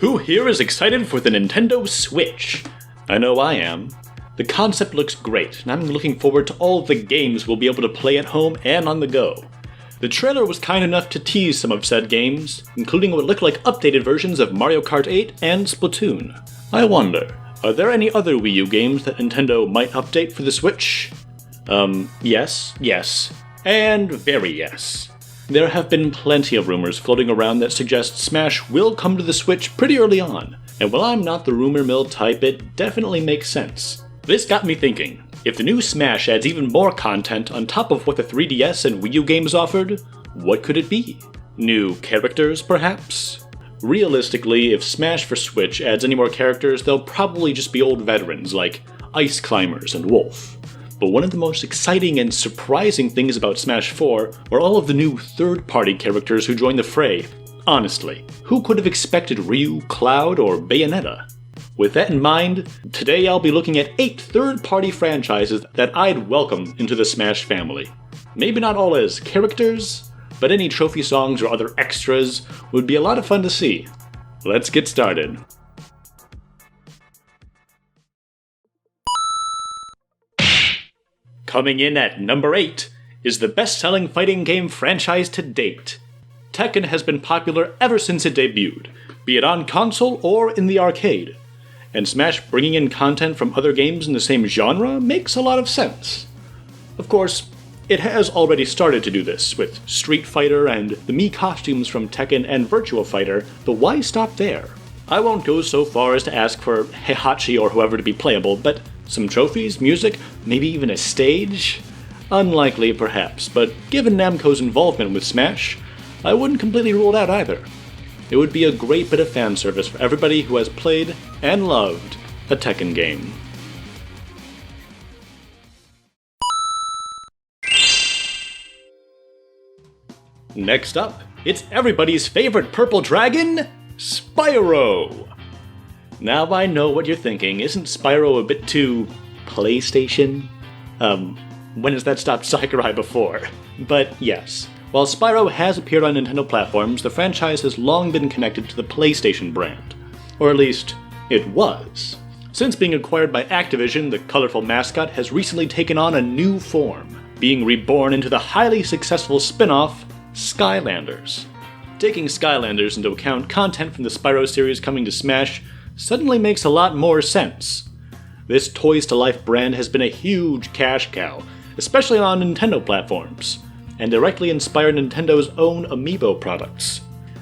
Who here is excited for the Nintendo Switch? I know I am. The concept looks great, and I'm looking forward to all of the games we'll be able to play at home and on the go. The trailer was kind enough to tease some of said games, including what looked like updated versions of Mario Kart 8 and Splatoon. I wonder, are there any other Wii U games that Nintendo might update for the Switch? Yes, and very yes. There have been plenty of rumors floating around that suggest Smash will come to the Switch pretty early on, and while I'm not the rumor mill type, it definitely makes sense. This got me thinking, if the new Smash adds even more content on top of what the 3DS and Wii U games offered, what could it be? New characters, perhaps? Realistically, if Smash for Switch adds any more characters, they'll probably just be old veterans like Ice Climbers and Wolf. But one of the most exciting and surprising things about Smash 4 are all of the new third-party characters who join the fray. Honestly, who could have expected Ryu, Cloud, or Bayonetta? With that in mind, today I'll be looking at 8 third-party franchises that I'd welcome into the Smash family. Maybe not all as characters, but any trophy songs or other extras would be a lot of fun to see. Let's get started. Coming in at number 8 is the best-selling fighting game franchise to date. Tekken has been popular ever since it debuted, be it on console or in the arcade. And Smash bringing in content from other games in the same genre makes a lot of sense. Of course, it has already started to do this, with Street Fighter and the Mii costumes from Tekken and Virtua Fighter, but why stop there? I won't go so far as to ask for Heihachi or whoever to be playable, but some trophies, music, maybe even a stage? Unlikely perhaps, but given Namco's involvement with Smash, I wouldn't completely rule it out either. It would be a great bit of fan service for everybody who has played and loved a Tekken game. Next up, it's everybody's favorite purple dragon, Spyro! Now I know what you're thinking, isn't Spyro a bit too PlayStation? When has that stopped Sakurai before? But yes. While Spyro has appeared on Nintendo platforms, the franchise has long been connected to the PlayStation brand. Or at least, it was. Since being acquired by Activision, the colorful mascot has recently taken on a new form, being reborn into the highly successful spin-off, Skylanders. Taking Skylanders into account, content from the Spyro series coming to Smash suddenly makes a lot more sense. This Toys-to-Life brand has been a huge cash cow, especially on Nintendo platforms, and directly inspired Nintendo's own Amiibo products.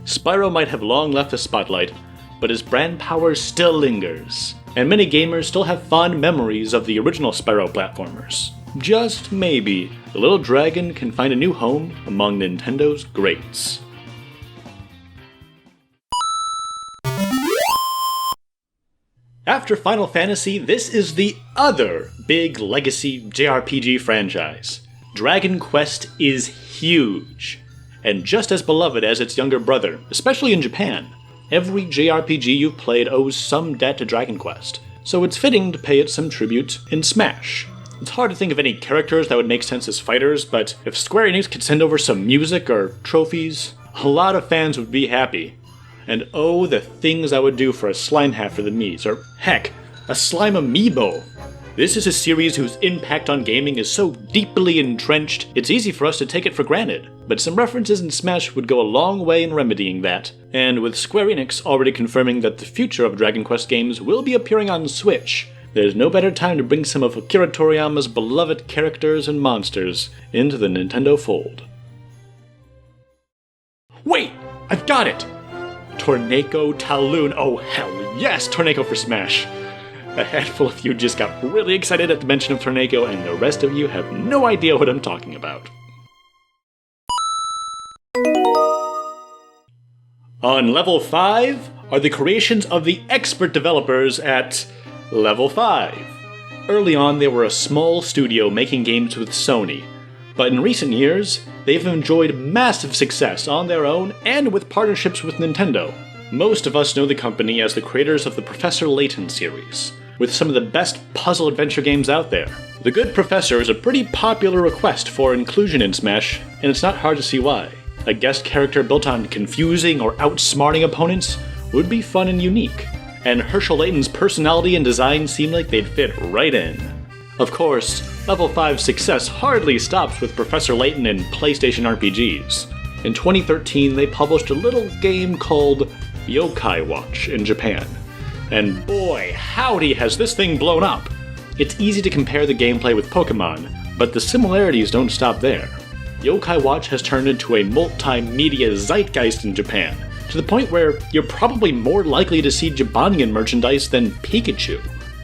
Spyro might have long left the spotlight, but his brand power still lingers, and many gamers still have fond memories of the original Spyro platformers. Just maybe, the little dragon can find a new home among Nintendo's greats. After Final Fantasy, this is the other big legacy JRPG franchise. Dragon Quest is huge, and just as beloved as its younger brother, especially in Japan. Every JRPG you've played owes some debt to Dragon Quest, so it's fitting to pay it some tribute in Smash. It's hard to think of any characters that would make sense as fighters, but if Square Enix could send over some music or trophies, a lot of fans would be happy. And oh, the things I would do for a slime hat for the Miis, or heck, a slime amiibo. This is a series whose impact on gaming is so deeply entrenched, it's easy for us to take it for granted. But some references in Smash would go a long way in remedying that, and with Square Enix already confirming that the future of Dragon Quest games will be appearing on Switch, there's no better time to bring some of Akira Toriyama's beloved characters and monsters into the Nintendo fold. Wait! I've got it! Torneko Talon. Oh hell yes, Torneko for Smash! A handful of you just got really excited at the mention of Torneko, and the rest of you have no idea what I'm talking about. On level 5 are the creations of the expert developers at Level 5. Early on, they were a small studio making games with Sony, but in recent years, they've enjoyed massive success on their own and with partnerships with Nintendo. Most of us know the company as the creators of the Professor Layton series, with some of the best puzzle adventure games out there. The Good Professor is a pretty popular request for inclusion in Smash, and it's not hard to see why. A guest character built on confusing or outsmarting opponents, would be fun and unique, and Herschel Layton's personality and design seem like they'd fit right in. Of course, Level 5's success hardly stops with Professor Layton and PlayStation RPGs. In 2013, they published a little game called Yokai Watch in Japan. And boy, howdy has this thing blown up! It's easy to compare the gameplay with Pokemon, but the similarities don't stop there. Yokai Watch has turned into a multimedia zeitgeist in Japan, to the point where you're probably more likely to see Jabanian merchandise than Pikachu.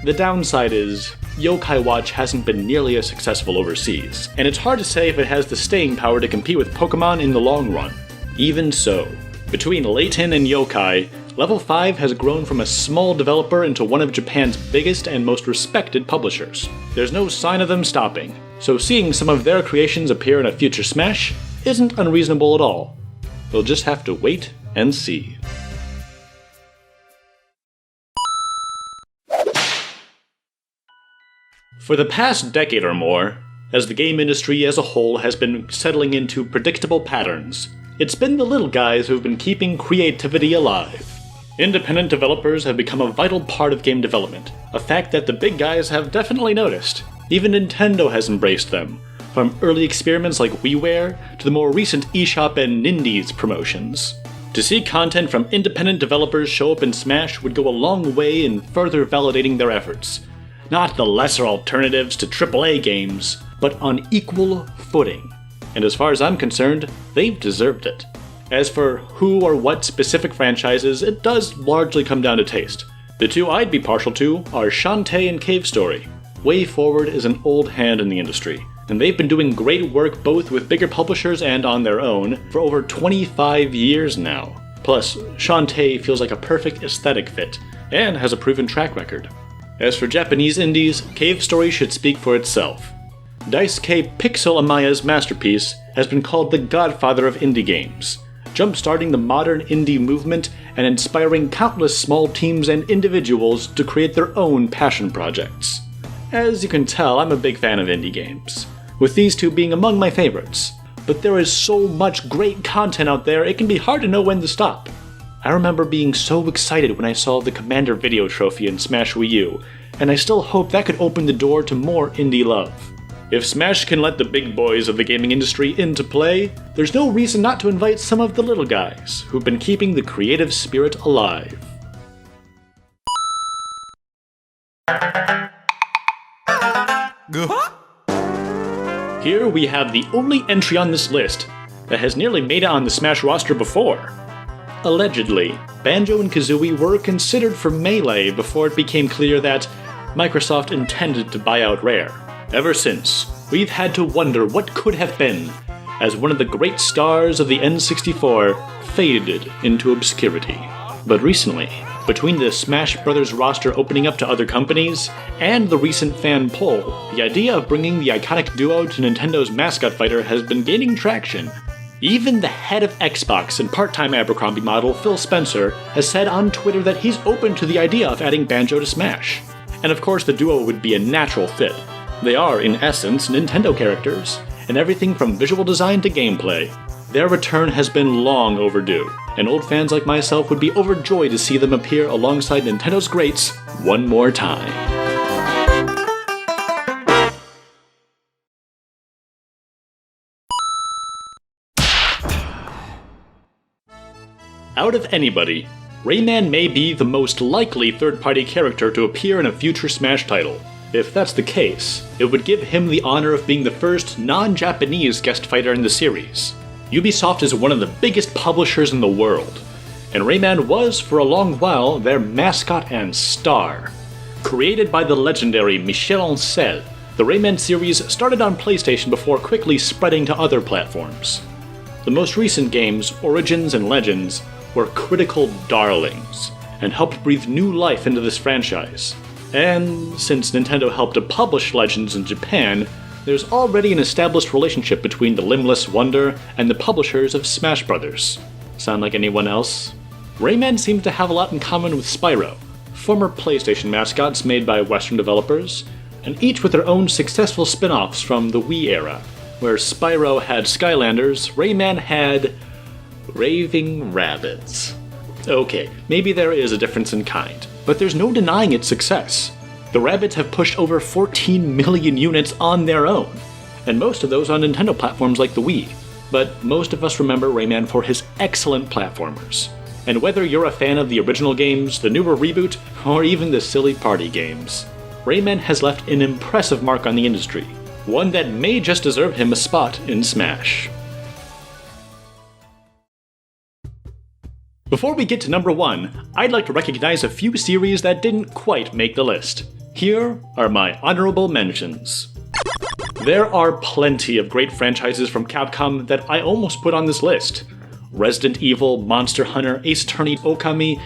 The downside is, Yokai Watch hasn't been nearly as successful overseas, and it's hard to say if it has the staying power to compete with Pokemon in the long run. Even so, between Layton and Yokai, Level 5 has grown from a small developer into one of Japan's biggest and most respected publishers. There's no sign of them stopping, so seeing some of their creations appear in a future Smash isn't unreasonable at all. We'll just have to wait and see. For the past decade or more, as the game industry as a whole has been settling into predictable patterns, it's been the little guys who've been keeping creativity alive. Independent developers have become a vital part of game development, a fact that the big guys have definitely noticed. Even Nintendo has embraced them, from early experiments like WiiWare to the more recent eShop and Nindies promotions. To see content from independent developers show up in Smash would go a long way in further validating their efforts. Not the lesser alternatives to AAA games, but on equal footing. And as far as I'm concerned, they've deserved it. As for who or what specific franchises, it does largely come down to taste. The two I'd be partial to are Shantae and Cave Story. WayForward is an old hand in the industry, and they've been doing great work both with bigger publishers and on their own for over 25 years now. Plus, Shantae feels like a perfect aesthetic fit, and has a proven track record. As for Japanese indies, Cave Story should speak for itself. Daisuke Pixel Amaya's masterpiece has been called the godfather of indie games, jump-starting the modern indie movement and inspiring countless small teams and individuals to create their own passion projects. As you can tell, I'm a big fan of indie games, with these two being among my favorites. But there is so much great content out there, it can be hard to know when to stop. I remember being so excited when I saw the Commander Video Trophy in Smash Wii U, and I still hope that could open the door to more indie love. If Smash can let the big boys of the gaming industry into play, there's no reason not to invite some of the little guys who've been keeping the creative spirit alive. Here we have the only entry on this list that has nearly made it on the Smash roster before. Allegedly, Banjo and Kazooie were considered for Melee before it became clear that Microsoft intended to buy out Rare. Ever since, we've had to wonder what could have been, as one of the great stars of the N64 faded into obscurity. But recently, between the Smash Bros. Roster opening up to other companies, and the recent fan poll, the idea of bringing the iconic duo to Nintendo's mascot fighter has been gaining traction. Even the head of Xbox and part-time Abercrombie model Phil Spencer has said on Twitter that he's open to the idea of adding Banjo to Smash. And of course the duo would be a natural fit. They are, in essence, Nintendo characters, and everything from visual design to gameplay. Their return has been long overdue, and old fans like myself would be overjoyed to see them appear alongside Nintendo's greats one more time. Out of anybody, Rayman may be the most likely third-party character to appear in a future Smash title. If that's the case, it would give him the honor of being the first non-Japanese guest fighter in the series. Ubisoft is one of the biggest publishers in the world, and Rayman was, for a long while, their mascot and star. Created by the legendary Michel Ancel, the Rayman series started on PlayStation before quickly spreading to other platforms. The most recent games, Origins and Legends, were critical darlings, and helped breathe new life into this franchise. And since Nintendo helped to publish Legends in Japan, there's already an established relationship between the Limbless Wonder and the publishers of Smash Bros. Sound like anyone else? Rayman seems to have a lot in common with Spyro, former PlayStation mascots made by Western developers, and each with their own successful spin-offs from the Wii era. Where Spyro had Skylanders, Rayman had raving rabbits. Okay, maybe there is a difference in kind, but there's no denying its success. The Rabbids have pushed over 14 million units on their own, and most of those on Nintendo platforms like the Wii. But most of us remember Rayman for his excellent platformers. And whether you're a fan of the original games, the newer reboot, or even the silly party games, Rayman has left an impressive mark on the industry, one that may just deserve him a spot in Smash. Before we get to number 1, I'd like to recognize a few series that didn't quite make the list. Here are my honorable mentions. There are plenty of great franchises from Capcom that I almost put on this list. Resident Evil, Monster Hunter, Ace Attorney, Okami.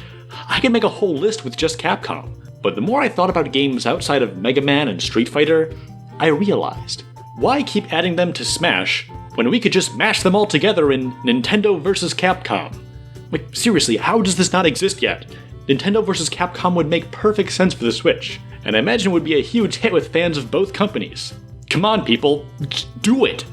I could make a whole list with just Capcom. But the more I thought about games outside of Mega Man and Street Fighter, I realized, why keep adding them to Smash when we could just mash them all together in Nintendo vs. Capcom? Like, seriously, how does this not exist yet? Nintendo vs. Capcom would make perfect sense for the Switch, and I imagine would be a huge hit with fans of both companies. Come on, people, just do it!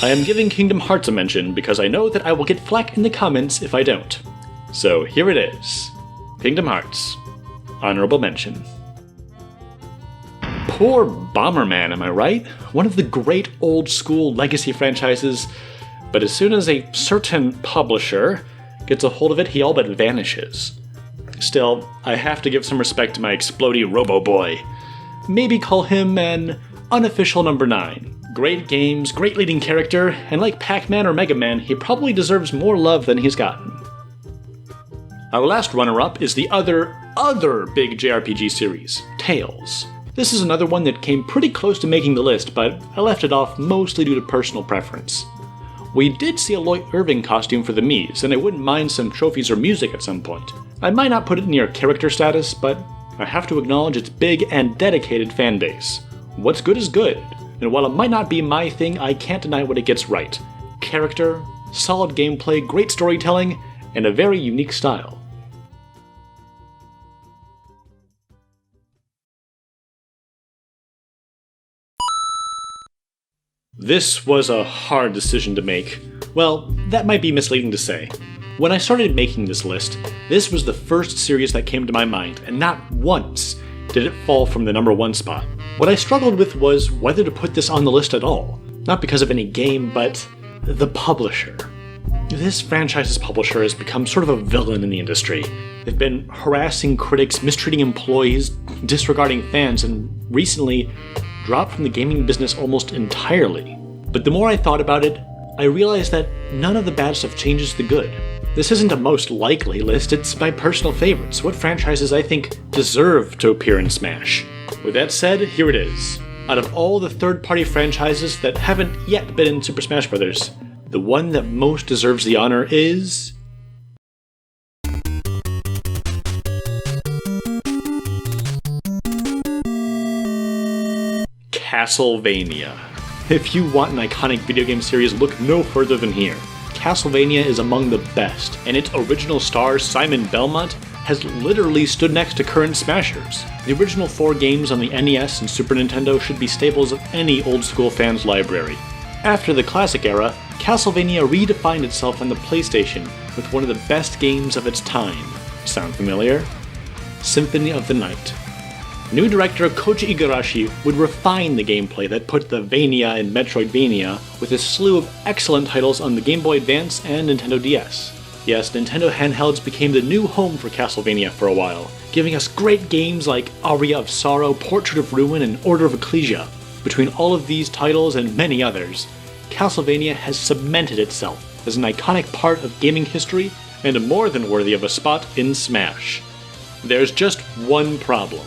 I am giving Kingdom Hearts a mention because I know that I will get flack in the comments if I don't. So here it is. Kingdom Hearts. Honorable mention. Poor Bomberman, am I right? One of the great old school legacy franchises, but as soon as a certain publisher gets a hold of it, he all but vanishes. Still, I have to give some respect to my explodey Robo-Boy. Maybe call him an unofficial number 9. Great games, great leading character, and like Pac-Man or Mega Man, he probably deserves more love than he's gotten. Our last runner-up is the other big JRPG series, Tales. This is another one that came pretty close to making the list, but I left it off mostly due to personal preference. We did see a Lloyd Irving costume for the Mii's, and I wouldn't mind some trophies or music at some point. I might not put it near character status, but I have to acknowledge its big and dedicated fan base. What's good is good, and while it might not be my thing, I can't deny what it gets right. Character, solid gameplay, great storytelling, and a very unique style. This was a hard decision to make. Well, that might be misleading to say. When I started making this list, this was the first series that came to my mind, and not once did it fall from the number 1 spot. What I struggled with was whether to put this on the list at all. Not because of any game, but the publisher. This franchise's publisher has become sort of a villain in the industry. They've been harassing critics, mistreating employees, disregarding fans, and recently dropped from the gaming business almost entirely. But the more I thought about it, I realized that none of the bad stuff changes the good. This isn't a most likely list, it's my personal favorites, what franchises I think deserve to appear in Smash. With that said, here it is. Out of all the third-party franchises that haven't yet been in Super Smash Bros., the one that most deserves the honor is... Castlevania. If you want an iconic video game series, look no further than here. Castlevania is among the best, and its original star, Simon Belmont, has literally stood next to current smashers. The original 4 games on the NES and Super Nintendo should be staples of any old-school fan's library. After the classic era, Castlevania redefined itself on the PlayStation with one of the best games of its time. Sound familiar? Symphony of the Night. New director Koji Igarashi would refine the gameplay that put the Vania in Metroidvania with a slew of excellent titles on the Game Boy Advance and Nintendo DS. Yes, Nintendo handhelds became the new home for Castlevania for a while, giving us great games like Aria of Sorrow, Portrait of Ruin, and Order of Ecclesia. Between all of these titles and many others, Castlevania has cemented itself as an iconic part of gaming history and more than worthy of a spot in Smash. There's just one problem.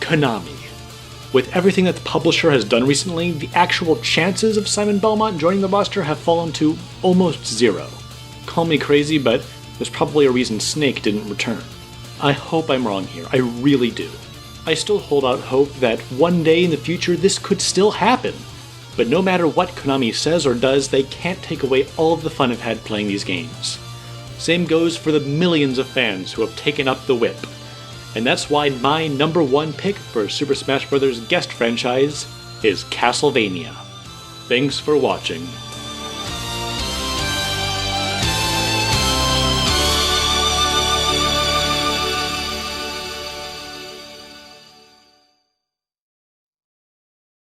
Konami. With everything that the publisher has done recently, the actual chances of Simon Belmont joining the roster have fallen to almost 0. Call me crazy, but there's probably a reason Snake didn't return. I hope I'm wrong here, I really do. I still hold out hope that one day in the future this could still happen. But no matter what Konami says or does, they can't take away all of the fun I've had playing these games. Same goes for the millions of fans who have taken up the whip. And that's why my number 1 pick for Super Smash Bros. Guest franchise is Castlevania. Thanks for watching.